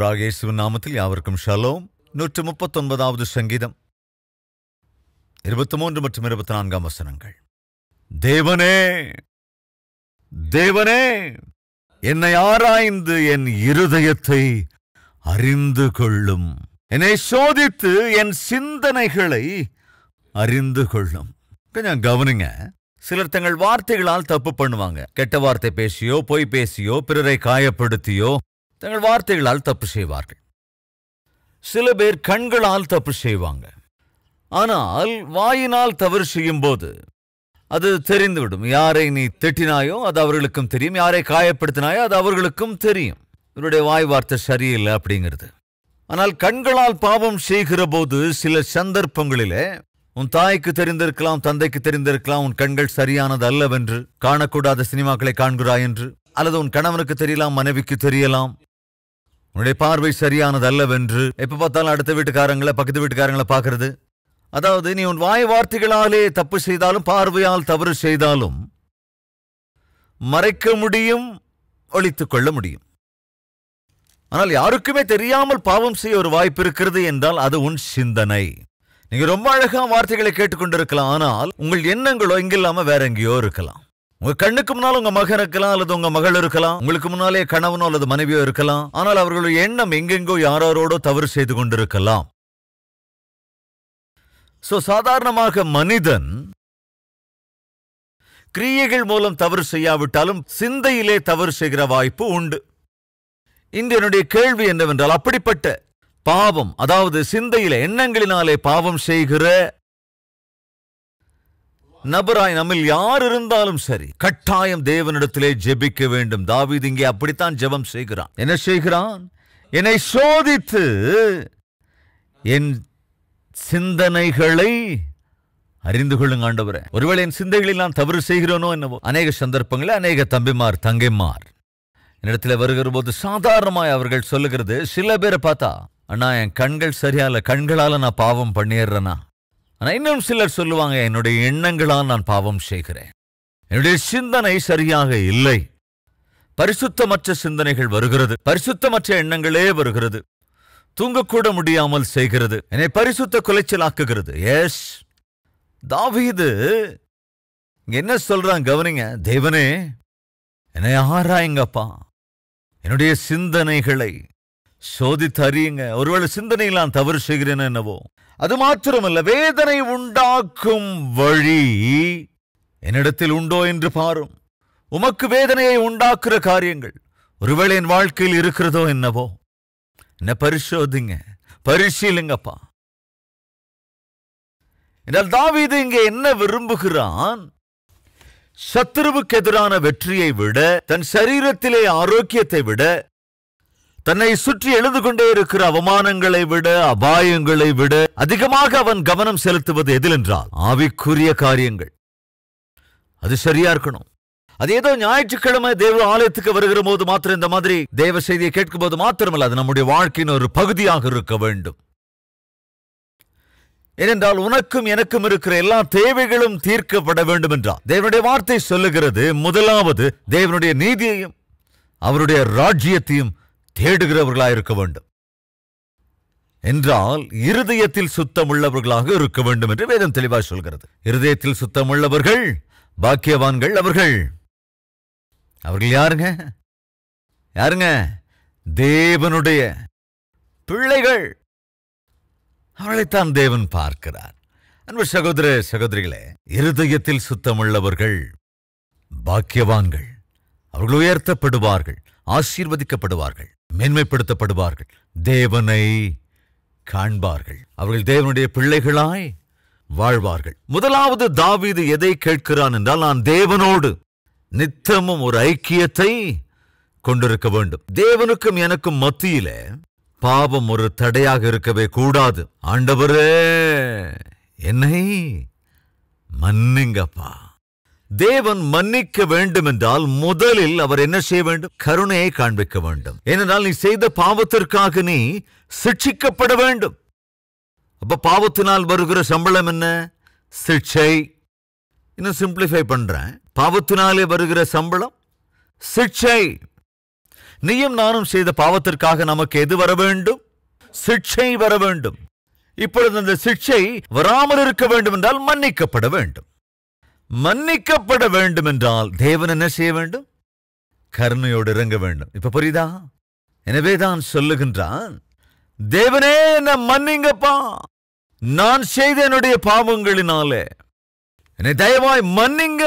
ஆண்டவராகிய இயேசுவின் நாமத்தில் யாவருக்கும் ஷலோம். 139வது சங்கீதம் 23 மற்றும் 24 வசனங்கள். தேவனே, தேவனே, என்னை ஆராய்ந்து என் இருதயத்தை அறிந்து கொள்ளும். என்னை சோதித்து என் சிந்தனைகளை அறிந்து கொள்ளும். கொஞ்சம் கவனிங்க. சிலர் தங்கள் வார்த்தைகளால் தப்பு பண்ணுவாங்க. கெட்ட வார்த்தை பேசியோ, பொய் பேசியோ, பிறரை காயப்படுத்தியோ தங்கள் வார்த்தைகளால் தப்பு செய்வார்கள். சில பேர் கண்களால் தப்பு செய்வாங்க. ஆனால் வாயினால் தவறு செய்யும் போது அது தெரிந்துவிடும். யாரை நீ திட்டினாயோ அது அவர்களுக்கும் தெரியும், யாரை காயப்படுத்தினாயோ அது அவர்களுக்கும் தெரியும். இவருடைய வாய் வார்த்தை சரியில்லை அப்படிங்கிறது. ஆனால் கண்களால் பாவம் செய்கிற போது சில சந்தர்ப்பங்களிலே உன் தாய்க்கு தெரிந்திருக்கலாம், தந்தைக்கு தெரிந்திருக்கலாம், உன் கண்கள் சரியானது அல்லவென்று, காணக்கூடாத சினிமாக்களை காண்கிறாய் என்று, அல்லது உன் கணவனுக்கு தெரியலாம், மனைவிக்கு தெரியலாம், உன்னுடைய பார்வை சரியானது அல்லவென்று. எப்ப பார்த்தாலும் அடுத்த வீட்டுக்காரங்களை, பக்கத்து வீட்டுக்காரங்களை பார்க்கறது. அதாவது நீ உன் வாய் வார்த்தைகளாலே தப்பு செய்தாலும், பார்வையால் தவறு செய்தாலும் மறைக்க முடியும், ஒளித்துக் கொள்ள முடியும். ஆனால் யாருக்குமே தெரியாமல் பாவம் செய்ய ஒரு வாய்ப்பு இருக்கிறது என்றால் அது உன் சிந்தனை. நீங்க ரொம்ப அழகா வார்த்தைகளை கேட்டுக்கொண்டிருக்கலாம், ஆனால் உங்கள் எண்ணங்களோ இங்கில்லாம வேற எங்கேயோ இருக்கலாம். உங்க கண்ணுக்கு முன்னால் உங்க மகன் இருக்கலாம், அல்லது உங்க மகள் இருக்கலாம், உங்களுக்கு முன்னாலே கணவனோ அல்லது மனைவியோ இருக்கலாம். ஆனால் அவர்களுடைய எண்ணம் எங்கெங்கோ யாரோடோ தவறு செய்து கொண்டிருக்கலாம். சாதாரணமாக மனிதன் கிரியைகள் மூலம் தவறு செய்யாவிட்டாலும் சிந்தையிலே தவறு செய்கிற வாய்ப்பு உண்டு. இன்று என்னுடைய கேள்வி என்னவென்றால், அப்படிப்பட்ட பாவம், அதாவது சிந்தையில எண்ணங்களினாலே பாவம் செய்கிற நபராய் நம்மில் யார் இருந்தாலும் சரி, கட்டாயம் தேவனிடத்திலே ஜெபிக்க வேண்டும். தாவீது இங்கே அப்படித்தான் ஜெபம் செய்கிறான். என்ன செய்கிறான்? என்னை சோதித்து என் சிந்தனைகளை அறிந்து கொள்ளுங்க ஆண்டவரே. ஒருவேளை என் சிந்தைகளில் நான் தவறு செய்கிறோனோ என்னவோ. அநேக சந்தர்ப்பங்களில் அநேக தம்பிமார், தங்கைமார் என்னிடத்துல வருகிற போது சாதாரணமாய் அவர்கள் சொல்லுகிறது, சில பேரை பார்த்தா, அண்ணா என் கண்கள் சரியால, கண்களால நான் பாவம் பண்ணிடுறேனா. ஆனா இன்னும் சிலர் சொல்லுவாங்க, என்னுடைய எண்ணங்களால் நான் பாவம் செய்கிறேன், என்னுடைய சிந்தனை சரியாக இல்லை. பரிசுத்தமற்ற சிந்தனைகள் வருகிறது, பரிசுத்தமற்ற எண்ணங்களே வருகிறது, தூங்கக்கூட முடியாமல் செய்கிறது, என்னை பரிசுத்த குலைச்சலாக்குகிறது. எஸ், தாவீது என்ன சொல்றான் கவனிங்க. தேவனே, என்னை ஆராயுங்கப்பா, என்னுடைய சிந்தனைகளை சோதித்து அறியுங்க. ஒருவேளை சிந்தனையில் நான் தவறு செய்கிறேன் என்னவோ. அது மாத்திரமல்ல, வேதனை உண்டாக்கும் வழி என்னிடத்தில் உண்டோ என்று பாரும். உமக்கு வேதனையை உண்டாக்குற காரியங்கள் ஒருவேளை என் வாழ்க்கையில் இருக்கிறதோ என்னவோ. என்ன பரிசோதிங்க, பரிசீலுங்கப்பா. என்றால் தாவீது இங்கே என்ன விரும்புகிறான்? சத்துருவுக்கு எதிரான வெற்றியை விட, தன் சரீரத்திலே ஆரோக்கியத்தை விட, தன்னை சுற்றி எழுந்து கொண்டே இருக்கிற அவமானங்களை விட, அபாயங்களை விட அதிகமாக அவன் கவனம் செலுத்துவது எதில் என்றால் ஆவிக்குரிய காரியங்கள். அது சரியா இருக்கணும். அது ஏதோ ஞாயிற்றுக்கிழமை தேவ ஆலயத்துக்கு வருகிற போது மாத்திரம், இந்த மாதிரி தேவ செய்தியை கேட்கும் போது மாத்திரமல்ல, அது நம்முடைய வாழ்க்கையின் ஒரு பகுதியாக இருக்க வேண்டும். ஏனென்றால் உனக்கும் எனக்கும் இருக்கிற எல்லா தேவைகளும் தீர்க்கப்பட வேண்டும் என்றால் தேவனுடைய வார்த்தை சொல்லுகிறது, முதலாவது தேவனுடைய நீதியையும் அவருடைய ராஜ்யத்தையும் தேடுகிறவர்களாக இருக்க வேண்டும் என்றால் இருதயத்தில் சுத்தமுள்ளவர்களாக இருக்க வேண்டும் என்று வேதம் தெளிவாக சொல்கிறது. இருதயத்தில் சுத்தமுள்ளவர்கள் பாக்கியவான்கள். அவர்கள் யாருங்க? யாருங்க? தேவனுடைய பிள்ளைகள். அவளைத்தான் தேவன் பார்க்கிறார். அன்பு சகோதர சகோதரிகளே, இருதயத்தில் சுத்தமுள்ளவர்கள் பாக்கியவான்கள். அவர்கள் உயர்த்தப்படுவார்கள், ஆசீர்வதிக்கப்படுவார்கள், மேன்மைப்படுத்தப்படுவார்கள், தேவனை காண்பார்கள். அவர்கள் தேவனுடைய பிள்ளைகளாய் வாழ்வார்கள். முதலாவது தாவீது எதை கேட்கிறான் என்றால், நான் தேவனோடு நித்தமும் ஒரு ஐக்கியத்தை கொண்டிருக்க வேண்டும். தேவனுக்கும் எனக்கும் மத்தியிலே பாவம் ஒரு தடையாக இருக்கவே கூடாது. ஆண்டவரே, என்னை மன்னிங்கப்பா. தேவன் மன்னிக்க வேண்டும் என்றால் முதலில் அவர் என்ன செய்ய வேண்டும்? கருணையை காண்பிக்க வேண்டும். ஏனென்றால் நீ செய்த பாவத்திற்காக நீ சிட்சிக்கப்பட வேண்டும். அப்ப பாவத்தினால் வருகிற சம்பளம் என்ன? சிட்சை. இன்னும் சிம்பிளிஃபை பண்றேன். பாவத்தினாலே வருகிற சம்பளம் சிட்சை. நீயும் நானும் செய்த பாவத்திற்காக நமக்கு எது வர வேண்டும்? சிக்ஷை வர வேண்டும். இப்பொழுது அந்த சிக்ஷை வராமல் இருக்க வேண்டும் என்றால் மன்னிக்கப்பட வேண்டும். மன்னிக்கப்பட வேண்டும் என்றால் தேவன் என்ன செய்ய வேண்டும்? கருணையோடு இறங்க வேண்டும். இப்ப புரியுதா? எனவேதான் சொல்லுகின்றான், தேவனே என்ன மன்னிங்கப்பா, நான் செய்த என்னுடைய பாவங்களினாலே என்னை தயவாய் மன்னிங்க.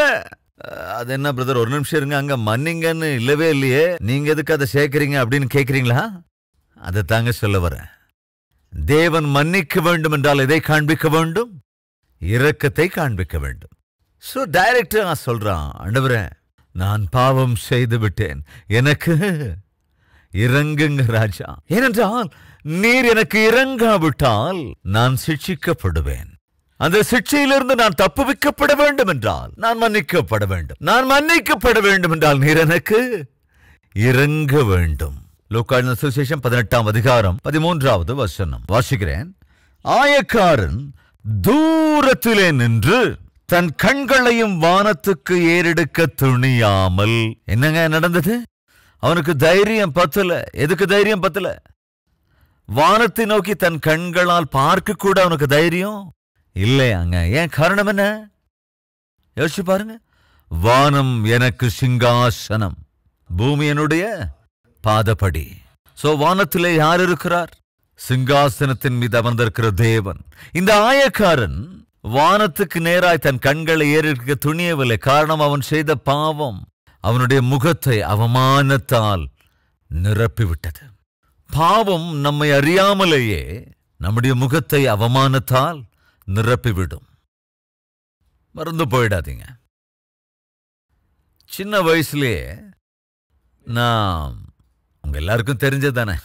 அது என்ன பிரதர், ஒரு நிமிஷம் இருங்க, அங்க மன்னிங்கன்னு இல்லவே இல்லையே, நீங்க எதுக்கு அதை சேர்க்கிறீங்க அப்படின்னு கேட்கிறீங்களா? அதை தாங்க சொல்ல வரேன். தேவன் மன்னிக்க வேண்டும் என்றால் எதை காண்பிக்க வேண்டும்? இரக்கத்தை காண்பிக்க வேண்டும். சோ டைரக்டா சொல்றான், ஆண்டவரே நான் பாவம் செய்து விட்டேன், எனக்கு இறங்குங்க ராஜா. ஏனென்றால் நீர் எனக்கு இறங்காவிட்டால் நான் சிட்சிக்கப்படுவேன். அந்த சிட்சையிலிருந்து நான் தப்புவிக்கப்பட வேண்டும் என்றால் நான் மன்னிக்கப்பட வேண்டும். நான் மன்னிக்கப்பட வேண்டும் என்றால் நீர் எனக்கு இறங்க வேண்டும். லூக்கான சுவிசேஷம் 18ஆம் அதிகாரம் 13வது வசனம் வாசிக்கிறேன். ஆயக்காரன் தூரத்திலே நின்று தன் கண்களையும் வானத்துக்கு ஏறெடுக்க துணியாமல், என்னங்க நடந்தது? அவனுக்கு தைரியம் பத்தல. எதுக்கு தைரியம் பத்தல? வானத்தை நோக்கி தன் கண்களால் பார்க்க கூட அவனுக்கு தைரியம் இல்லையாங்க. ஏன் காரணம் என்ன? யோசிச்சு பாருங்க. வானம் எனக்கு சிங்காசனம், பூமி என்னுடைய பாதப்படி. சோ வானத்திலே யார் இருக்கிறார்? சிங்காசனத்தின் மீது அமர்ந்திருக்கிற தேவன். இந்த ஆயக்காரன் வானத்துக்கு நேராய் தன் கண்களை ஏறிக்க துணியவில்லை. காரணம், அவன் செய்த பாவம் அவனுடைய முகத்தை அவமானத்தால் நிரப்பிவிட்டது. பாவம் நம்மை அறியாமலேயே நம்முடைய முகத்தை அவமானத்தால் நிரப்பிவிடும். மறந்து போயிடாதீங்க. சின்ன வயசுலேயே நான், உங்க எல்லாருக்கும் தெரிஞ்சதானே,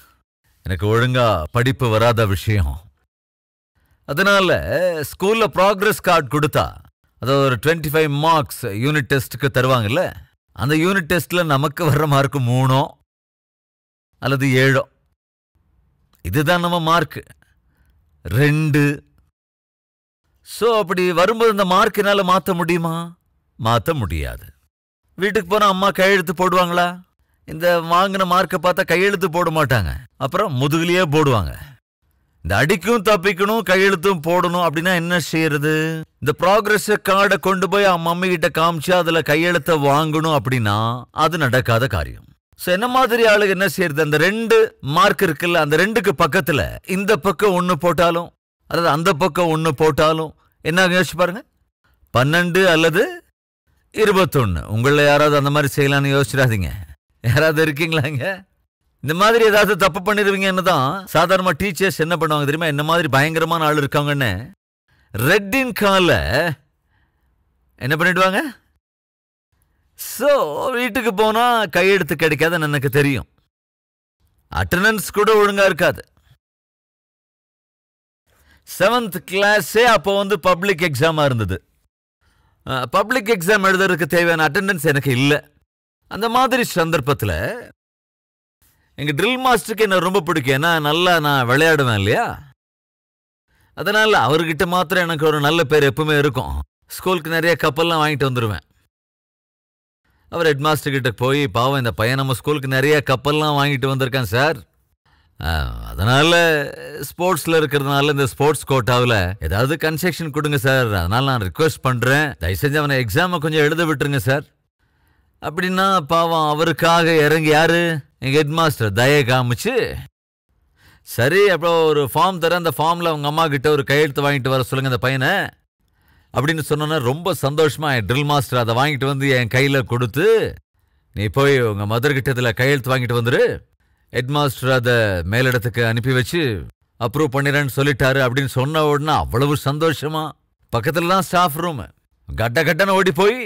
எனக்கு ஒழுங்கா படிப்பு வராத விஷயம். அதனால ஸ்கூல்ல ப்ராக்ரஸ் கார்டு கொடுத்தா, அதாவது ஒரு 25 மார்க்ஸ் யூனிட் டெஸ்ட்டுக்கு தருவாங்கல்ல, அந்த யூனிட் டெஸ்ட்ல நமக்கு வர்ற மார்க் 3 அல்லது 7. இதுதான் நம்ம மார்க் 2. சோ அப்படி வரும்போது இந்த மார்க் என்னால மாற்ற முடியுமா? மாற்ற முடியாது. வீட்டுக்கு போனா அம்மா கையெழுத்து போடுவாங்களா? இந்த வாங்கின மார்க்கை பார்த்தா கையெழுத்து போட மாட்டாங்க, அப்புறம் முதுகுலையே போடுவாங்க. இந்த அடிக்கும் தப்பிக்கணும் கையெழுத்தும் போடணும் அப்படின்னா என்ன செய்யறது? இந்த ப்ராக்ரஸ் கார்டை கொண்டு போய் மம்மி கிட்ட காமிச்சு அதுல கையெழுத்த வாங்கணும் அப்படின்னா அது நடக்காத காரியம். சோ என்ன மாதிரி ஆளுங்க என்ன செய்யறது? அந்த 2 மார்க் இருக்குல்ல, அந்த 2க்கு பக்கத்துல இந்த பக்கம் 1 போட்டாலும், அதாவது அந்த பக்கம் 1 போட்டாலும் என்ன யோசிச்சு பாருங்க, 12 அல்லது 21. உங்கள யாராவது அந்த மாதிரி செய்யலான்னு யோசிச்சிடாதீங்க. யாராவது இருக்கீங்களாங்க இந்த மாதிரி? ஏதாவது தப்பு பண்ணிடுவீங்க. என்னதான் சாதாரணமா டீச்சர்ஸ் என்ன பண்ணுவாங்க தெரியுமா? என்ன மாதிரி பயங்கரமான ஆள் இருக்காங்கன்னு ரெட்டின் கால என்ன பண்ணிடுவாங்க? சோ வீட்டுக்கு போனா கையெழுத்து கிடைக்காதுன்னு எனக்கு தெரியும். அட்டெண்டன்ஸ் கூட ஒழுங்கா இருக்காது. 7th கிளாஸே அப்போ பப்ளிக் எக்ஸாமா இருந்தது. பப்ளிக் எக்ஸாம் எழுதுறதுக்கு தேவையான அட்டெண்டன்ஸ் எனக்கு இல்லை. அந்த மாதிரி சந்தர்ப்பத்தில் எங்க ட்ரில் மாஸ்டருக்கு என்ன ரொம்ப பிடிக்கும். ஏன்னா நல்லா நான் விளையாடுவேன் இல்லையா, அதனால அவர்கிட்ட மாத்திரம் எனக்கு ஒரு நல்ல பேர் எப்பவுமே இருக்கும். ஸ்கூலுக்கு நிறைய கப்பல்லாம் வாங்கிட்டு வந்துடுவேன். அவர் ஹெட் மாஸ்டர் கிட்ட போய், பாவம் இந்த பையன் நம்ம ஸ்கூலுக்கு நிறைய கப்பல்லாம் வாங்கிட்டு வந்திருக்கான் சார், அதனால ஸ்போர்ட்ஸ்ல இருக்கிறதுனால இந்த ஸ்போர்ட்ஸ் கோட்டாவில் ஏதாவது கன்செக்ஷன் கொடுங்க சார், அதனால நான் ரிக்வெஸ்ட் பண்றேன், தயவு செஞ்சு அவனை எக்ஸாமை கொஞ்சம் எழுத விட்டுருங்க சார் அப்படின்னா, பாவம் அவருக்காக இறங்கி யாரு? எங்க ஹெட் மாஸ்டர் தயை காமிச்சு, சரி அப்புறம் ஒரு ஃபார்ம் தர, அந்த ஃபார்ம்ல அவங்க அம்மா கிட்ட ஒரு கையெழுத்து வாங்கிட்டு வர சொல்லுங்க அந்த பையனை அப்படின்னு சொன்னோன்னா ரொம்ப சந்தோஷமா என் ட்ரில் மாஸ்டர் அதை வாங்கிட்டு வந்து என் கையில கொடுத்து, நீ போய் உங்க மதர் கிட்ட இதில் கையெழுத்து வாங்கிட்டு வந்துரு, ஹெட் மாஸ்டர் அதை மேலிடத்துக்கு அனுப்பி வச்சு அப்ரூவ் பண்ணிடுறேன்னு சொல்லிட்டாரு அப்படின்னு சொன்ன உடனே அவ்வளவு சந்தோஷமா, பக்கத்துல தான் ஸ்டாஃப் ரூம், கட்ட கட்டன்னு ஓடி போய்,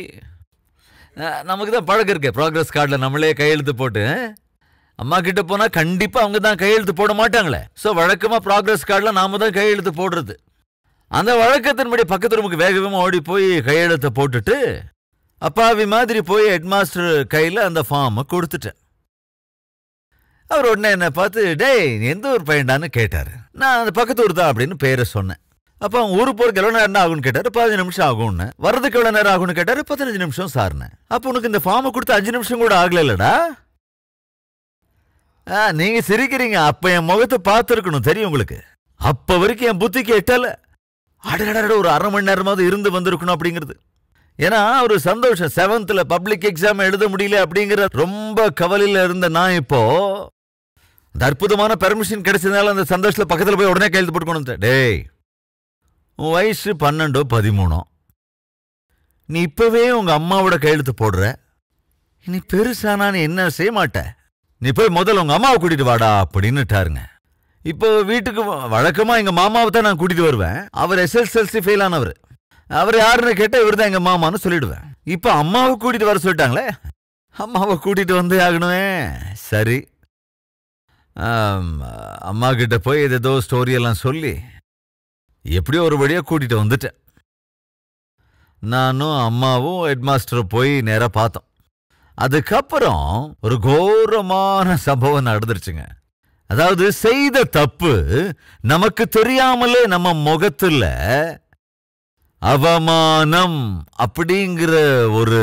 நமக்கு தான் பழக்கம் இருக்கு ப்ராக்ரஸ் கார்டில் நம்மளே கையெழுத்து போட்டு, அம்மா கிட்ட போனா கண்டிப்பா அவங்க தான் கையெழுத்து போட மாட்டாங்களே. ஸோ வழக்கமா ப்ராக்ரஸ் கார்டில் நாம தான் கையெழுத்து போடுறது. அந்த வழக்கத்தின்படி பக்கத்து ரூமுக்கு வேக வேகமாக ஓடி போய் கையெழுத்தை போட்டுட்டு அப்பாவி மாதிரி போய் ஹெட் மாஸ்டர் கையில் அந்த ஃபார்மை கொடுத்துட்டேன். அவர் உடனே என்ன பார்த்து, டேய் எந்த ஊர் பையன்டான்னு கேட்டார். நான் அந்த பக்கத்து ஊர் தான் அப்படின்னு பேரை சொன்னேன். அப்போ அவங்க ஊருக்கு போறதுக்கு எவ்வளோ நேரம் ஆகும்னு கேட்டார். 15 நிமிஷம் ஆகும்னு. வரதுக்கு எவ்வளோ நேரம் ஆகும்னு கேட்டார். 15 நிமிஷம் சார்னேன். அப்போ உனக்கு இந்த ஃபார்மை கொடுத்து 5 நிமிஷம் கூட ஆகல இல்லடா, நீங்க சிரிக்கிறீங்க. அப்ப என் முகத்தை பார்த்துருக்கணும், தெரியும் உங்களுக்கு. அப்ப வரைக்கும் என் புத்திக்கு எட்டல. அடடட, ஒரு அரை மணி நேரமாவது இருந்து வந்திருக்கணும் அப்படிங்கிறது. ஏன்னா ஒரு சந்தோஷம். 7th பப்ளிக் எக்ஸாம் எழுத முடியல அப்படிங்கிற ரொம்ப கவலையில இருந்த நான் இப்போ அந்த அற்புதமான பெர்மிஷன் கிடைச்சதுனால அந்த சந்தோஷத்துல பக்கத்துல போய் உடனே கையெழுத்து போட்டு டேய், உன் வயசு 12 13, நீ இப்பவே உங்க அம்மாவோட கையெழுத்து போடுற. நீ பெருசானா நீ என்ன செய்ய மாட்ட, நீ போய் முதல்ல உங்க அம்மாவை கூட்டிட்டு வாடா அப்படின்னுட்டாருங்க. இப்போ வீட்டுக்கு வழக்கமா எங்க மாமாவை தான் நான் கூட்டிட்டு வருவேன். அவர் SSLC ஃபெயில் ஆனவர். அவர் யாருன்னு கேட்டா இவர் தான் எங்க மாமான்னு சொல்லிடுவேன். இப்ப அம்மாவை கூட்டிட்டு வர சொல்லிட்டாங்களே, அம்மாவை கூட்டிட்டு வந்து ஆகணுமே. சரி, அம்மா கிட்ட போய் ஏதோ ஸ்டோரியெல்லாம் சொல்லி எப்படியோ ஒரு வழியா கூட்டிட்டு வந்துட்டேன். நானும் அம்மாவும் ஹெட்மாஸ்டரை போய் நேரா பார்த்தோம். அதுக்கப்புறம் ஒரு கோரமான சம்பவம் நடந்துருச்சுங்க. அதாவது செய்த தப்பு நமக்கு தெரியாமலே நம்ம முகத்துல அவமானம் அப்படிங்கிற ஒரு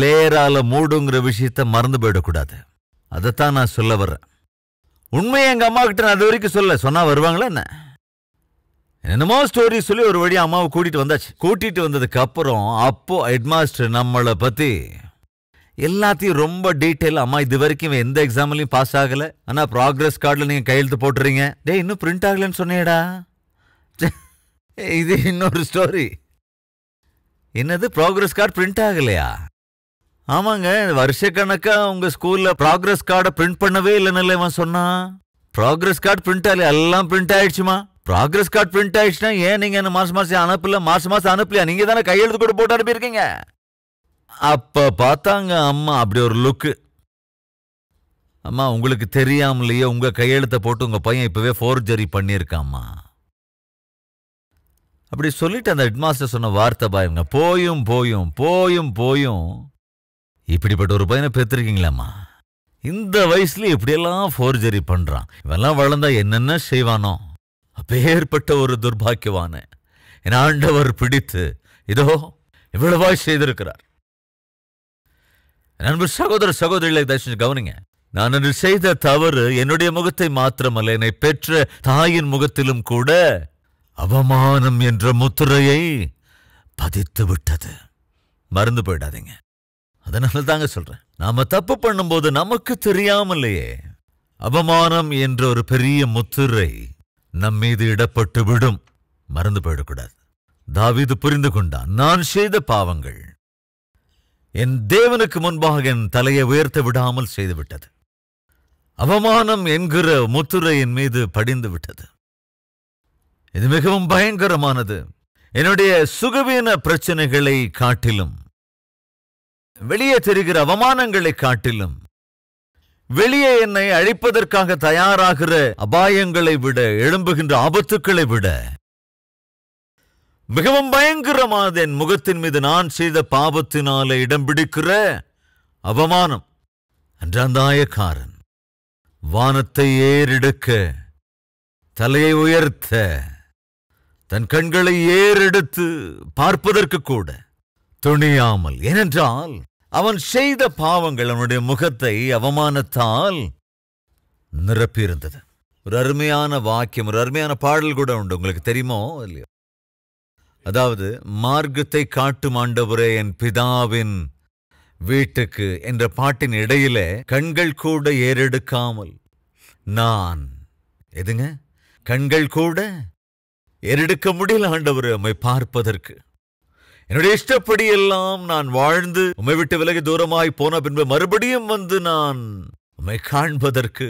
லேரால மூடுங்கிற விஷயத்த மறந்து போயிடக்கூடாது. அதைத்தான் நான் சொல்ல வர்றேன். உண்மையை எங்க அம்மா கிட்ட நான் அது வரைக்கும் சொன்னா வருவாங்களா என்ன? என்னமோ ஸ்டோரி சொல்லி ஒரு வழியா அம்மாவை கூட்டிட்டு வந்தாச்சு. கூட்டிட்டு வந்ததுக்கு அப்புறம் அப்போ ஹெட்மாஸ்டர் நம்மளை பத்தி எல்லாத்தையும் ரொம்ப டீட்டெயில், அம்மா இது வரைக்கும் எந்த எக்ஸாம்லயும் பாஸ் ஆகல, ஆனா ப்ராக்ரஸ் கார்டுல நீங்க கையெழுத்து போட்டுறீங்க. டே, இன்னும் பிரிண்ட் ஆகலன்னு சொன்னேடா. இது இன்னொரு ஸ்டோரி. என்னது, ப்ராக்ரஸ் கார்டு பிரிண்ட் ஆகலையா? ஆமாங்க, வருஷக்கணக்கா உங்க ஸ்கூல்ல ப்ராக்ரஸ் கார்டை பிரிண்ட் பண்ணவே இல்லைன்னு இவன் சொன்னான். ப்ராக்ரஸ் கார்டு பிரிண்ட் ஆகல, எல்லாம் பிரிண்ட் ஆயிடுச்சுமா. ப்ராக்ரஸ் கார்டு பிரிண்ட் ஆயிடுச்சுன்னா ஏன் நீங்க என்ன மாசம் அனுப்பல? மாசம் அனுப்பலையா? நீங்க தானே கையெழுத்து கூட போட்டு அனுப்பியிருக்கீங்க. அப்ப பார்த்தாங்க அம்மா அப்படி ஒரு லுக்கு. அம்மா, உங்களுக்கு தெரியாமலேயே உங்க கையெழுத்தை போட்டு உங்க பையன் இப்பவே ஃபோர்ஜரி பண்ணியிருக்காம்மா அப்படி சொல்லிட்டு அந்த ஹெட்மாஸ்டர் சொன்ன வார்த்தை பாருங்க, போயும் போயும் போயும் போயும் இப்படிப்பட்ட ஒரு பையனை பெற்றிருக்கீங்களாம்மா. இந்த வயசுல இப்படியெல்லாம் ஃபோர்ஜரி பண்றான், இவெல்லாம் வளர்ந்தா என்னென்ன செய்வானோ. அப்பேற்பட்ட ஒரு துர்பாக்கியவான என் ஆண்டவர் பிடித்து இதோ இவ்வளவாய் செய்திருக்கிறார். நண்பு சகோதர சகோதரிகளை தயவு கவனிங்க. நான் அன்று செய்த தவறு என்னுடைய முகத்தை மாத்திரமல்ல, என்னை பெற்ற தாயின் முகத்திலும் கூட அவமானம் என்ற முத்திரையை பதித்து விட்டது. மறந்து போயிடாதீங்க. அதனால தாங்க சொல்றேன், நாம தப்பு பண்ணும்போது நமக்கு தெரியாமலேயே அவமானம் என்ற ஒரு பெரிய முத்திரை நம் மீது இடப்பட்டு விடும். மறந்து போயிடக்கூடாது. தாவீது புரிந்து கொண்டான், நான் செய்த பாவங்கள் என் தேவனுக்கு முன்பாக என் தலையை உயர்த்த விடாமல் செய்துவிட்டது. அவமானம் என்கிற முத்திரை என் மீது படிந்து விட்டது. இது மிகவும் பயங்கரமானது. என்னுடைய சுகவீன பிரச்சனைகளை காட்டிலும், வெளியே தெரிகிற அவமானங்களை காட்டிலும், வெளியே என்னை அழிப்பதற்காக தயாராகிற அபாயங்களை விட, எழும்புகின்ற ஆபத்துக்களை விட மிகவும் பயங்கரமானது என் முகத்தின் மீது நான் செய்த பாவத்தினால இடம் பிடிக்கிற அவமானம். அன்றாந்தாயக்காரன் வானத்தை ஏறெடுக்க, தலையை உயர்த்த, தன் கண்களை ஏறெடுத்து பார்ப்பதற்கு கூட துணியாமல், ஏனென்றால் அவன் செய்த பாவங்கள் அவனுடைய முகத்தை அவமானத்தால் நிரப்பியிருந்தது. ஒரு அருமையான வாக்கியம், ஒரு அருமையான பாடல் கூட உண்டு, உங்களுக்கு தெரியுமோ இல்லையோ? அதாவது, மார்க்கத்தை காட்டும் ஆண்டவரே என் பிதாவின் வீட்டுக்கு என்ற பாட்டின் இடையில கண்கள் கூட ஏறெடுக்காமல் நான், எதுங்க, கண்கள் கூட ஏறெடுக்க முடியல ஆண்டவரே உம்மை பார்ப்பதற்கு. என்னுடைய இஷ்டப்படி எல்லாம் நான் வாழ்ந்து உம்மை விட்டு விலகி தூரமாய் போன பின்பு மறுபடியும் வந்து நான் உம்மை காண்பதற்கு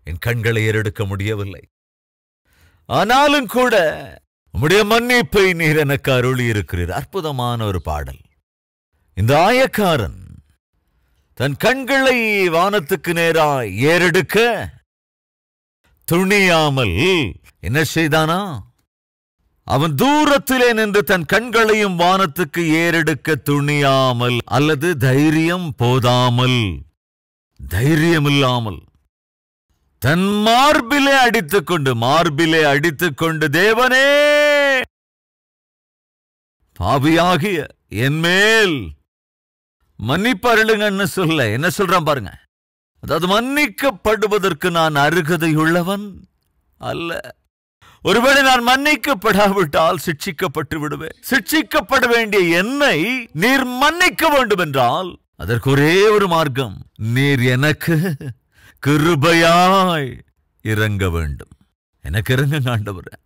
என் கண்களை ஏறெடுக்க முடியவில்லை. ஆனாலும் கூட உம்முடைய மன்னிப்பை நீர் எனக்கு அருளி இருக்கிறீர். அற்புதமான ஒரு பாடல். இந்த ஆயக்காரன் தன் கண்களை வானத்துக்கு நேராய் ஏறெடுக்க துணியாமல் என்ன செய்தானா? அவன் தூரத்திலே நின்று தன் கண்களையும் வானத்துக்கு ஏறெடுக்க துணியாமல், அல்லது தைரியம் போதாமல், தைரியமில்லாமல் தன் மார்பிலே அடித்துக்கொண்டு தேவனே, பாவியாகிய என் மேல் மன்னிப்பு அருளுங்கன்னு சொல்ல என்ன சொல்றான் பாருங்க. அதாவது மன்னிக்கப்படுவதற்கு நான் அருகதையுள்ளவன் அல்ல. ஒருவேளை நான் மன்னிக்கப்படாவிட்டால் சிட்சிக்கப்பட்டு விடுவேன். சிட்சிக்கப்பட வேண்டிய என்னை நீர் மன்னிக்க வேண்டும் என்றால் அதற்கு ஒரே ஒரு மார்க்கம், நீர் எனக்கு கிருபையாய் இறங்க வேண்டும். எனக்கு இறங்க ஆண்டவரே,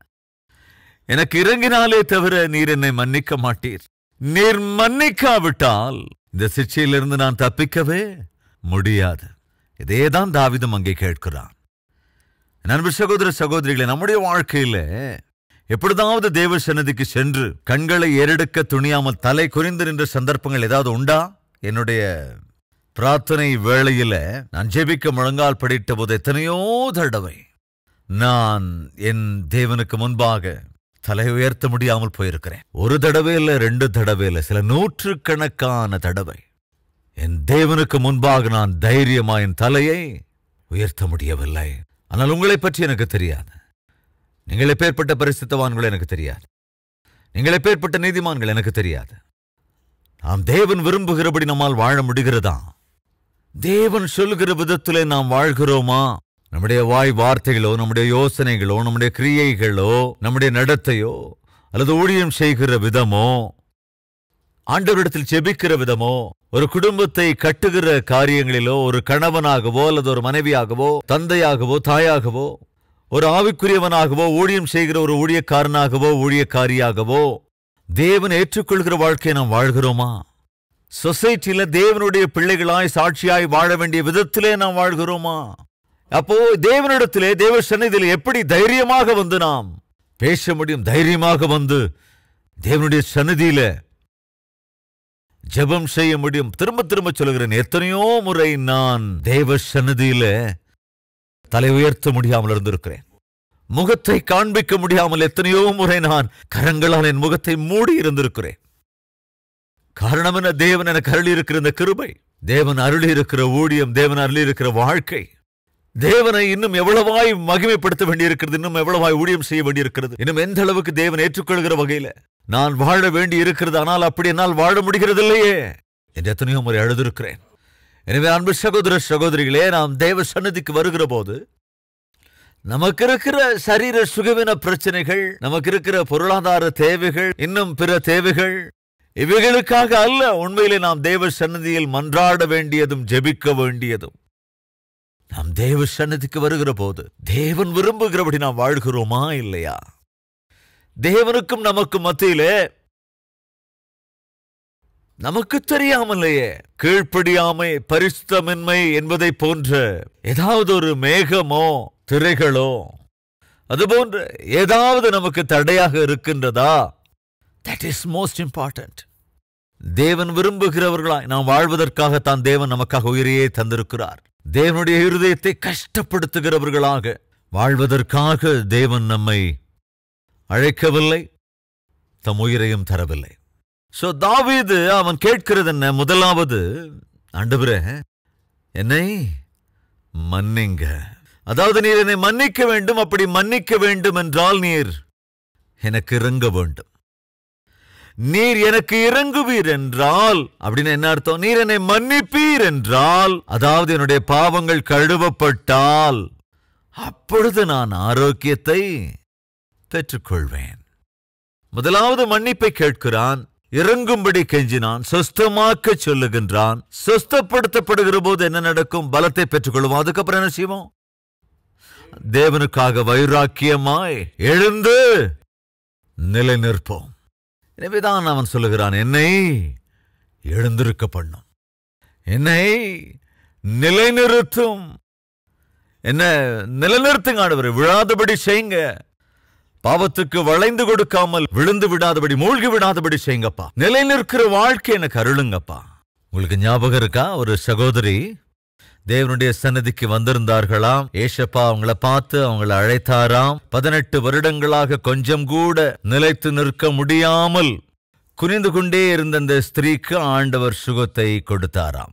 எனக்கு இறங்கினாலே தவிர நீர் என்னை மன்னிக்க மாட்டீர். நீர் மன்னிக்காவிட்டால் இந்த சிட்சையிலிருந்து நான் தப்பிக்கவே முடியாது. இதேதான் தாவீதும் அங்கே கேட்கிறான். நண்பர் சகோதர சகோதரிகளை, நம்முடைய வாழ்க்கையில எப்பொழுதாவது தேவ சன்னதிக்கு சென்று கண்களை ஏறெடுக்க துணியாமல் தலை குறிந்து நின்ற சந்தர்ப்பங்கள் ஏதாவது உண்டா? என்னுடைய பிரார்த்தனை வேளையில நான் ஜெபிக்க முழங்கால் படித்த போது எத்தனையோ தடவை நான் என் தேவனுக்கு முன்பாக தலை உயர்த்த முடியாமல் போயிருக்கிறேன். ஒரு தடவை இல்லை, 2 தடவை இல்லை, சில நூற்றுக்கணக்கான தடவை என் தேவனுக்கு முன்பாக நான் தைரியமா என் தலையை உயர்த்த முடியவில்லை. ஆனால் உங்களை பற்றி எனக்கு தெரியாது. நீங்கள் எப்பேற்பட்ட பரிசுத்தவான்கள் எனக்கு தெரியாது. நீங்கள் எப்பேற்பட்ட நீதிமான்கள் எனக்கு தெரியாது. நாம் தேவன் விரும்புகிறபடி நம்மால் வாழ முடிகிறதா? தேவன் சொல்லுகிற விதத்திலே நாம் வாழ்கிறோமா? நம்முடைய வாய் வார்த்தைகளோ, நம்முடைய யோசனைகளோ, நம்முடைய கிரியைகளோ, நம்முடைய நடத்தையோ, அல்லது ஊழியம் செய்கிற விதமோ, ஆண்டவரிடத்தில் ஜெபிக்கிற விதமோ, ஒரு குடும்பத்தை கட்டுகிற காரியங்களிலோ, ஒரு கணவனாகவோ அல்லது ஒரு மனைவியாகவோ, தந்தையாகவோ, தாயாகவோ, ஒரு ஆவிக்குரியவனாகவோ, ஊழியம் செய்கிற ஒரு ஊழியக்காரனாகவோ, ஊழியக்காரியாகவோ தேவன் ஏற்றுக்கொள்கிற வாழ்க்கையை நாம் வாழ்கிறோமா? சொசைட்டியில தேவனுடைய பிள்ளைகளாய் சாட்சியாய் வாழ வேண்டிய விதத்திலே நாம் வாழ்கிறோமா? அப்போ தேவனிடத்திலே, தேவ சந்நிதியிலே எப்படி தைரியமாக வந்து நாம் பேச முடியும்? தைரியமாக வந்து தேவனுடைய சந்நிதியில ஜெபம் செய்ய முடியும்? திரும்ப திரும்ப சொல்லுகிறேன், எத்தனையோ முறை நான் தேவ சந்நிதியில தலை உயர்த்த முடியாமல் இருந்திருக்கிறேன். முகத்தை காண்பிக்க முடியாமல் எத்தனையோ முறை நான் கரங்களால் என் முகத்தை மூடி இருந்திருக்கிறேன். காரணம் என்ன? தேவன் எனக்கு அருளி இருக்கிற இந்த கிருபை, தேவன் அருளி இருக்கிற ஊழியம், தேவன் அருளி இருக்கிற வாழ்க்கை. தேவனை இன்னும் எவ்வளவாய் மகிமைப்படுத்த வேண்டியிருக்கிறது, இன்னும் எவ்வளவாய் ஊழியம் செய்ய வேண்டியிருக்கிறது, இன்னும் எந்த அளவுக்கு தேவன் ஏற்றுக்கொள்கிற வகையில நான் வாழ வேண்டி இருக்கிறது. ஆனால் அப்படி என்னால் வாழ முடிகிறது இல்லையே என்று எத்தனையோ முறை அழுதிருக்கிறேன். எனவே அன்பு சகோதர சகோதரிகளே, நாம் தேவ சந்நிதிக்கு வருகிற போது நமக்கு இருக்கிற சரீர சுகவின பிரச்சனைகள், நமக்கு இருக்கிற பொருளாதார தேவைகள், இன்னும் பிற தேவைகள், இவைகளுக்காக அல்ல உண்மையிலே நாம் தேவ சந்நிதியில் மன்றாட வேண்டியதும் ஜெபிக்க வேண்டியதும். நாம் தேவ சந்நிதிக்கு வருகிற போது தேவன் விரும்புகிறபடி நாம் வாழ்கிறோமா இல்லையா? தேவனுக்கும் நமக்கு மத்தியிலே நமக்கு தெரியாமலேயே கீழ்ப்படியாமை, பரிசுத்தமின்மை என்பதை போன்ற ஏதாவது ஒரு மேகமோ திரைகளோ அதுபோன்ற ஏதாவது நமக்கு தடையாக இருக்கின்றதா? That is most important. தேவன் விரும்புகிறவர்களாய் நாம் வாழ்வதற்காகத்தான் தேவன் நமக்காக உயிரையே தந்திருக்கிறார். தேவனுடைய இருதயத்தை கஷ்டப்படுத்துகிறவர்களாக வாழ்வதற்காக தேவன் நம்மை அழைக்கவில்லை, தம் உயிரையும் தரவில்லை. தாவீது அவன் கேட்கிறது என்ன? முதலாவது, ஆண்டவரே என்னை மன்னிங்க. அதாவது நீர் என்னை மன்னிக்க வேண்டும். அப்படி மன்னிக்க வேண்டும் என்றால் நீர் எனக்கு இறங்க வேண்டும். நீர் எனக்கு இறங்குவீர் என்றால் அப்படின்னு என்ன அர்த்தம்? நீர் என்னை மன்னிப்பீர் என்றால், அதாவது என்னுடைய பாவங்கள் கழுவப்பட்டால் அப்பொழுது நான் ஆரோக்கியத்தை பெற்றுக்கொள்வேன். முதலாவது மன்னிப்பை கேட்கிறான், இறங்கும்படி கெஞ்சினான், சொஸ்தமாக்க சொல்லுகின்றான். சொஸ்தப்படுத்தப்படுகிற போது என்ன நடக்கும்? பலத்தை பெற்றுக்கொள்வோம். அதுக்கப்புறம் என்ன செய்வோம்? தேவனுக்காக வைராக்கியமாய் எழுந்து நிலை நிற்போம். எனவேதான் அவன் சொல்லுகிறான், என்னை எழுந்திருக்க பண்ணும், என்னை நிலைநிறுத்தும், என்ன நிலைநிறுத்துங்க ஆண்டவரே, விழாதபடி செய்யுங்க, பாவத்துக்கு வளைந்து கொடுக்காமல் விழுந்து விடாதபடி, மூழ்கி விடாதபடி செய்யுங்கப்பா, நிலை நிற்கிற வாழ்க்கை எனக்கு அருளுங்கப்பா. உங்களுக்கு ஞாபகம் இருக்கா? ஒரு சகோதரி தேவனுடைய சன்னதிக்கு வந்திருந்தார்களாம். ஏசப்பா அவங்கள பார்த்து அவங்கள அழைத்தாராம். 18 வருடங்களாக கொஞ்சம் கூட நிலைத்து நிற்க முடியாமல் குனிந்து கொண்டே இருந்த அந்த ஸ்திரீக்கு ஆண்டவர் சுகத்தை கொடுத்தாராம்.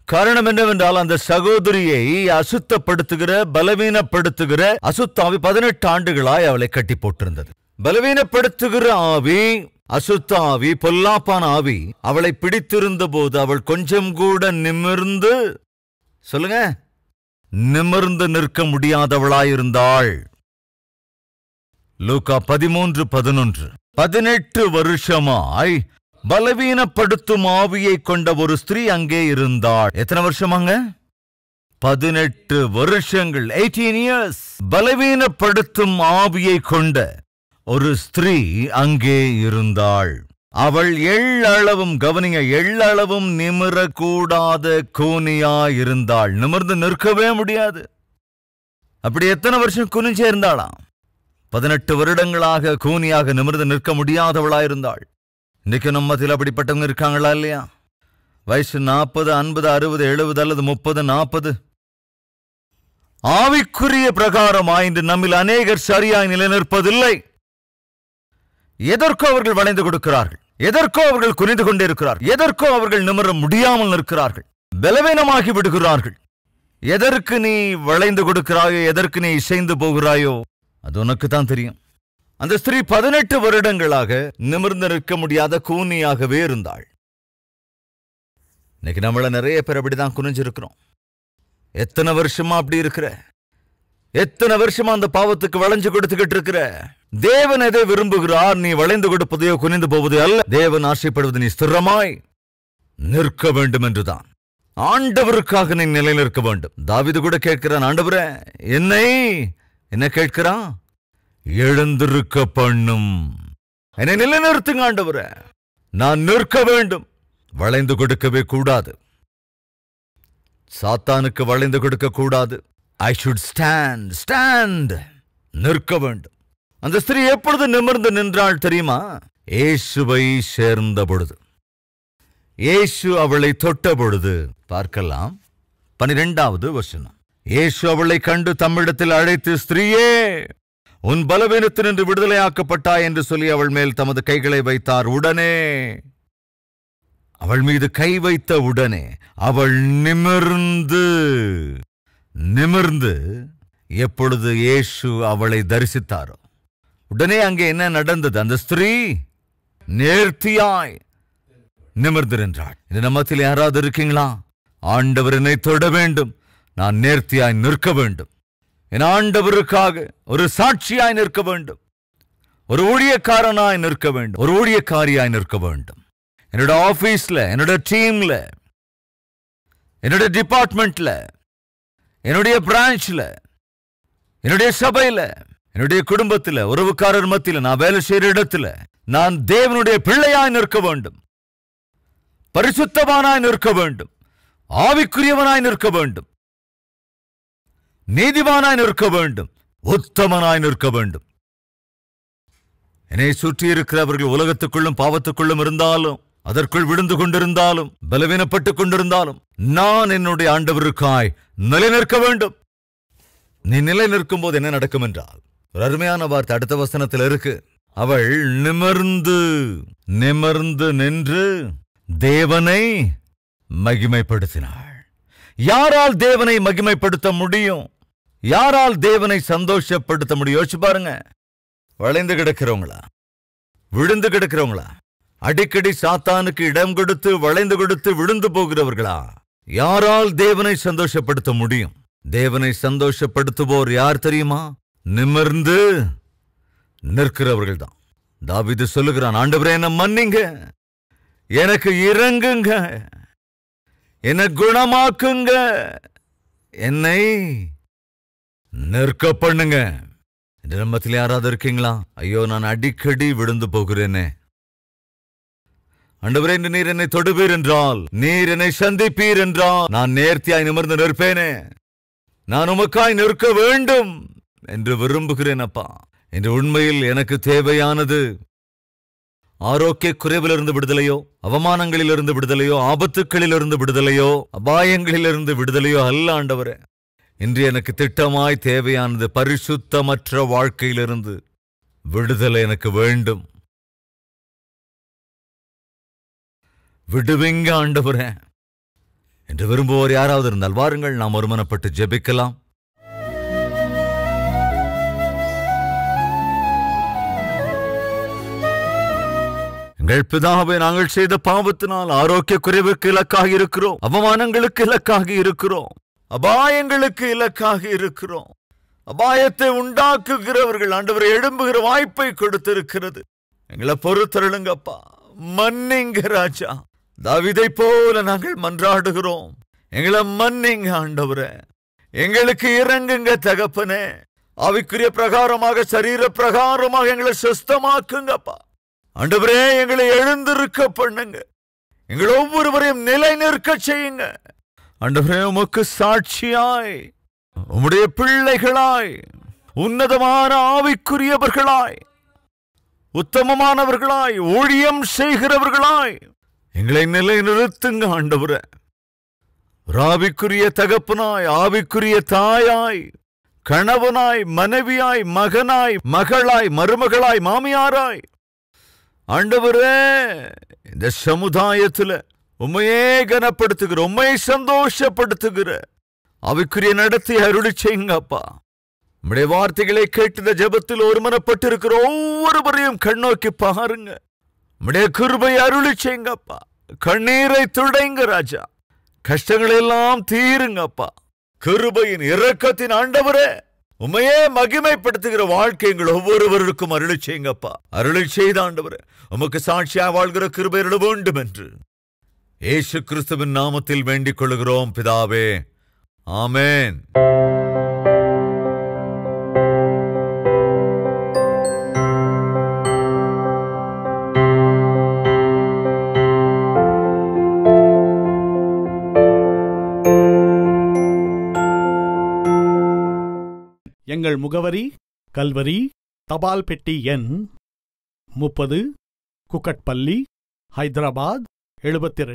காரணம் என்னவென்றால், அந்த சகோதரியை அசுத்தப்படுத்துகிற, பலவீனப்படுத்துகிற அசுத்தாவி 18 ஆண்டுகளாய் அவளை கட்டி போட்டிருந்தது. பலவீனப்படுத்துகிற ஆவி, அசுத்த ஆவி, பொல்லாப்பான ஆவி அவளை பிடித்திருந்த போது அவள் கொஞ்சம் கூட நிமிர்ந்து சொல்லுங்க. நிமிர்ந்து நிற்க முடியாதவளாயிருந்தாள். லூக்கா 13:11. 18 வருஷமாய் பலவீனப்படுத்தும் ஆவியை கொண்ட ஒரு ஸ்திரீ அங்கே இருந்தாள். எத்தனை வருஷமாங்க? 18 வருஷங்கள். 18 years. பலவீனப்படுத்தும் ஆவியை கொண்ட ஒரு ஸ்திரீ அங்கே இருந்தாள். அவள் எள்ளளவும், கவனிங்க, எள்ளளவும் நிமிரக்கூடாத கூனியா இருந்தாள். நிமிர்ந்து நிற்கவே முடியாது. அப்படி எத்தனை வருஷம் குனிஞ்சே இருந்தாளாம்? 18 வருடங்களாக கூனியாக நிமிர்ந்து நிற்க முடியாதவளாயிருந்தாள். இன்னைக்கு நம்ம மத்தியில் அப்படிப்பட்டவங்க இருக்காங்களா இல்லையா? வயசு 40, 50, 60, 70 அல்லது 30, 40. ஆவிக்குரிய பிரகாரமாய் இன்று நம்மில் அநேகர் சரியாய் நிலைநிற்பதில்லை. எதற்கோ அவர்கள் வளைந்து கொடுக்கிறார்கள், எதற்கோ அவர்கள் குனிந்து கொண்டே இருக்கிறார்கள், எதற்கோ அவர்கள் நிமிர முடியாமல் நிற்கிறார்கள், பலவீனமாகி விடுகிறார்கள். எதற்கு நீ வளைந்து கொடுக்கிறாயோ, எதற்கு நீ இசைந்து போகிறாயோ அது உனக்கு தான் தெரியும். அந்த ஸ்திரீ 18 வருடங்களாக நிமிர்ந்து நிற்க முடியாத கூனியாகவே இருந்தாள். இன்னைக்கு நம்மள நிறைய பேர் அப்படிதான் குனிஞ்சிருக்கிறோம். எத்தனை வருஷமா அப்படி இருக்கிற? எத்தனை வருஷமா அந்த பாவத்துக்கு வளைஞ்சு கொடுத்துக்கிட்டு இருக்கிற? தேவன் எதை விரும்புகிறார்? நீ வளைந்து கொடுப்பதையோ குனிந்து போவதோ அல்ல. தேவன் ஆசைப்படுவது நீ ஸ்திரமாய் நிற்க வேண்டும் என்றுதான். ஆண்டவருக்காக நீ நிலை நிற்க வேண்டும். தாவீது கூட கேட்கிறான், ஆண்டவரே என்ன கேட்கிறான்? எழுந்திருக்க பண்ணும், என்னை நிலைநிறுத்துங்க ஆண்டவரே, நான் நிற்க வேண்டும். வளைந்து கொடுக்கவே கூடாது. சாத்தானுக்கு வளைந்து கொடுக்க கூடாது. ஐ ஷுட் ஸ்டாண்ட், நிற்க வேண்டும். அந்த ஸ்திரீ எப்பொழுது நிமிர்ந்து நின்றாள் தெரியுமா? இயேசுவை சேர்ந்த பொழுது, இயேசு அவளை தொட்ட பொழுது. பார்க்கலாம் 12வது வசனம். இயேசு அவளை கண்டு தம்மிடத்தில் அழைத்து, ஸ்திரீயே, உன் பலவீனத்தினின்று விடுதலையாக்கப்பட்டாய் என்று சொல்லி அவள் மேல் தமது கைகளை வைத்தார். உடனே, அவள் மீது கை வைத்த உடனே அவள் நிமிர்ந்து எப்பொழுது இயேசு அவளை தரிசித்தாரோ உடனே அங்கே என்ன நடந்தது? அந்த ஸ்திரீ நேர்த்தியாய் நிமிர்ந்து நின்றாள். இந்த நம்மத்தில் யாராவது இருக்கீங்களா? ஆண்டவர் என்னை தொட வேண்டும், நான் நேர்த்தியாய் நிற்க வேண்டும், என் ஆண்டவருக்காக ஒரு சாட்சியாய் நிற்க வேண்டும், ஒரு ஊழியக்காரனாய் நிற்க வேண்டும், ஒரு ஊழியக்காரியாய் நிற்க வேண்டும். என்னோட ஆபீஸ்ல, என்னோட டீம்ல, என்னோட டிபார்ட்மெண்ட்ல, என்னுடைய பிரான்ச்ல, என்னுடைய சபையில, என்னுடைய குடும்பத்தில், உறவுக்காரர் மத்தியில், நான் வேலை செய்கிற இடத்துல நான் தேவனுடைய பிள்ளையாய் நிற்க வேண்டும், பரிசுத்தவானாய் நிற்க வேண்டும், ஆவிக்குரியவனாய் நிற்க வேண்டும், நீதிமானாய் நிற்க வேண்டும், உத்தமனாய் நிற்க வேண்டும். என்னை சுற்றி இருக்கிறவர்கள் உலகத்துக்குள்ளும் பாவத்துக்குள்ளும் இருந்தாலும், அதற்குள் விழுந்து கொண்டிருந்தாலும், பலவீனப்பட்டுக் கொண்டிருந்தாலும், நான் என்னுடைய ஆண்டவருக்காய் நிலை நிற்க வேண்டும். நீ நிலை நிற்கும் போது என்ன நடக்கும் என்றால், ஒரு அருமையான வார்த்தை அடுத்த வசனத்தில் இருக்கு. அவள் நிமிர்ந்து நின்று தேவனை மகிமைப்படுத்தினாள். யாரால் தேவனை மகிமைப்படுத்த முடியும்? யாரால் தேவனை சந்தோஷப்படுத்த முடியும்? யோசிச்சு பாருங்க. வளைந்து கிடக்கிறவங்களா? விழுந்து கிடக்கிறவங்களா? அடிக்கடி சாத்தானுக்கு இடம் கொடுத்து வளைந்து கொடுத்து விழுந்து போகிறவர்களா? யாரால் தேவனை சந்தோஷப்படுத்த முடியும்? தேவனை சந்தோஷப்படுத்துவோர் யார் தெரியுமா? நிமிர்ந்து நிற்கிறவர்கள் தான். தாவீது சொல்லுகிறான், ஆண்டவரே என்னை மன்னிங்க, எனக்கு இரங்குங்க, என்னை குணமாக்குங்க, என்னை நிற்க பண்ணுங்க. நம்மத்தில் யாராவது இருக்கீங்களா? ஐயோ, நான் அடிக்கடி விழுந்து போகிறேனே. ஆண்டவரே, நீர் என்னை தொடுவீர் என்றால், நீர் என்னை சந்திப்பீர் என்றால், நான் நேர்த்தியாய் நிமிர்ந்து நிற்பேனே, நான் உமக்காய் நிற்க வேண்டும் என்று விரும்புகிறேன் அப்பா. என்று உண்மையில் எனக்கு தேவையானது ஆரோக்கிய குறைவிலிருந்து விடுதலையோ, அவமானங்களிலிருந்து விடுதலையோ, ஆபத்துக்களிலிருந்து விடுதலையோ, அபாயங்களிலிருந்து விடுதலையோ அல்ல ஆண்டவரே. இன்று எனக்கு திட்டமாய் தேவையானது பரிசுத்தமற்ற வாழ்க்கையிலிருந்து விடுதலை எனக்கு வேண்டும். விடுவீங்க ஆண்டவரே என்று விரும்புவோர் யாராவது இருந்தால் வாருங்கள், நாம் ஒருமனப்பட்டு ஜெபிக்கலாம். எங்கள் பிதாவே, நாங்கள் செய்த பாவத்தினால் ஆரோக்கிய குறைவுக்கு இலக்காகி இருக்கிறோம், அவமானங்களுக்கு இலக்காகி இருக்கிறோம். அபாயங்களுக்கு இலக்காக இருக்கிறோம். அபாயத்தை உண்டாக்குகிறவர்கள் ஆண்டவரை எழும்புகிற வாய்ப்பை கொடுத்திருக்கிறது. எங்களை பொறுத்தருளுங்கப்பா, மன்னிங்க ராஜா. தாவீதை போல நாங்கள் மன்றாடுகிறோம். எங்களை மன்னிங்க ஆண்டவரே, எங்களுக்கு இறங்குங்க தகப்பனே. ஆவிக்குரிய பிரகாரமாக சரீர பிரகாரமாக எங்களை சுஸ்தமாக்குங்கப்பா ஆண்டவரே. எங்களை எழுந்திருக்க பண்ணுங்க. எங்களை ஒவ்வொருவரையும் நிலை நிற்க செய்யுங்க ஆண்டவரே. உமக்கு சாட்சியாய், உம்முடைய பிள்ளைகளாய், உன்னதமான ஆவிக்குரியவர்களாய், உத்தமமானவர்களாய், ஊழியம் செய்கிறவர்களாய் எங்களை நிலை நிறுத்துங்க ஆண்டவரே. ஆவிக்குரிய தகப்பனாய், ஆவிக்குரிய தாயாய், கணவனாய், மனைவியாய், மகனாய், மகளாய், மருமகளாய், மாமியாராய் ஆண்டவரே, இந்த சமுதாயத்தில் உம்மையே கனப்படுத்துகிற, உம்மை சந்தோஷப்படுத்துகிற ஆவிக்குரிய நடத்தி அருளி செய்யுங்கப்பா. உம்முடைய வார்த்தைகளை கேட்ட ஜெபத்தில் ஒருமனப்பட்டிருக்கிற ஒவ்வொருவரையும் கண்ணோக்கி பாருங்க. உம்முடைய கிருபை அருளி செய்யுங்கப்பா. கண்ணீரை துடைங்க ராஜா. கஷ்டங்களை எல்லாம் தீருங்கப்பா. கிருபையின் இரக்கத்தின் ஆண்டவரே, உம்மையே மகிமைப்படுத்துகிற வாழ்க்கை எங்கள் ஒவ்வொருவருக்கும் அருளி செய்யுங்கப்பா. அருளி செய்த ஆண்டவரே, உமக்கு சாட்சியா வாழ்கிற கிருபை அருள வேண்டும் என்று இயேசு கிறிஸ்துவின் நாமத்தில் வேண்டிக் கொள்கிறோம் பிதாவே. ஆமென். எங்கள் முகவரி கல்வரி, தபால் பெட்டி எண் 30, குக்கட்பள்ளி, ஹைதராபாத் 72.